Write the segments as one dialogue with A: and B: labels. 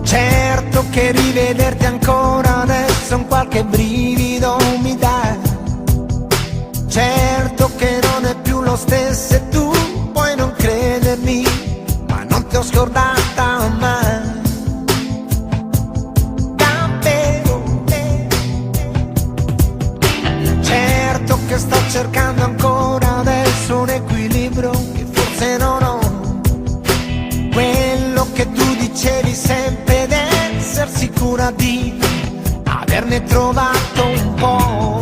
A: Certo che rivederti ancora adesso un qualche brivido mi dà. Certo che non è più lo stesso e tu puoi non credermi, ma non ti ho scordata mai. Davvero. Certo che sto cercando ancora adesso un equilibrio che forse non ho. Quello che tu dicevi sempre ed essere sicura di averne trovato un po'.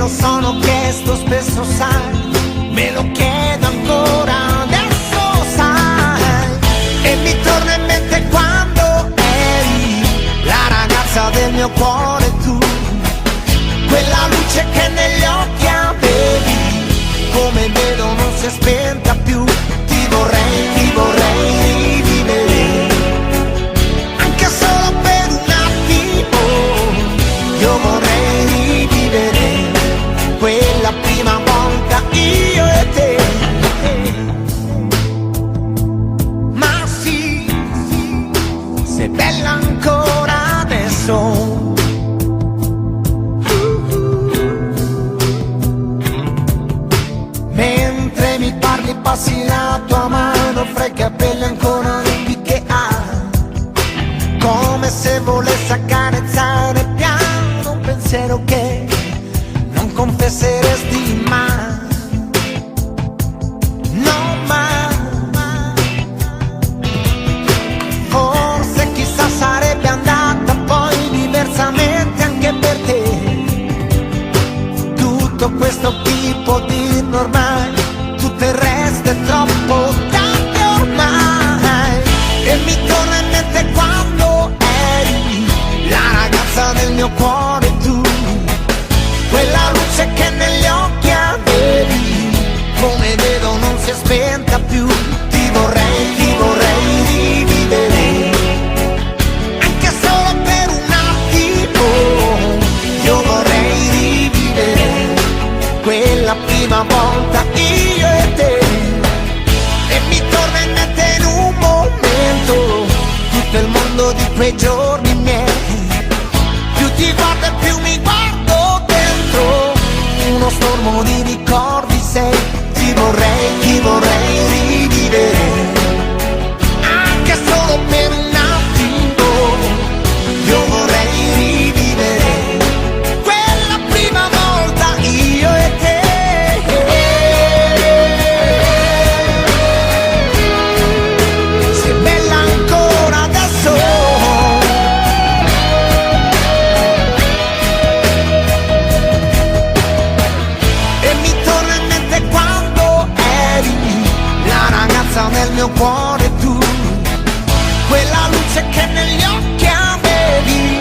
A: Sono chiesto spesso, sai, me lo chiedo ancora adesso, sai. E mi torna in mente quando eri la ragazza del mio cuore, tu, quella luce che negli occhi avevi, come vedo non si è spenta più. Ti vorrei rivivere, anche solo per un attimo. Io vorrei rivivere quella prima volta, io e te. Ma sì, sei bella ancora adesso. Mentre mi parli passi la tua mano fra i capelli ancora lunghi che ha, come se volesse accarezzare piano un pensiero che non confesseresti mai. No, mai. Forse chissà sarebbe andata poi diversamente anche per te. Tutto questo tipo di ormai, tutto il resto è troppo tardi ormai. E mi torna in mente quando eri la ragazza del mio cuore, tu, quella luce che negli occhi avevi, come vedo non si è spenta più. Ti vorrei rivivere, anche solo per un attimo. Io vorrei rivivere quella prima volta, io e te. E mi torna in mente in un momento tutto il mondo di quei giorni miei. Più ti guardo e più mi guardo dentro uno stormo di ricordi sei. Ti vorrei rivivere, anche solo per un attimo. Io vorrei rivivere quella prima volta, io e te. Sei bella ancora adesso. Nel mio cuore tu, quella luce che negli occhi avevi,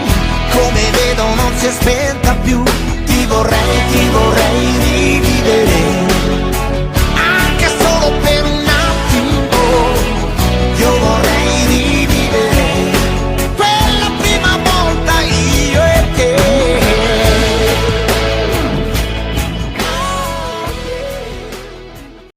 A: come vedo non si è spenta più. Ti vorrei rivivere.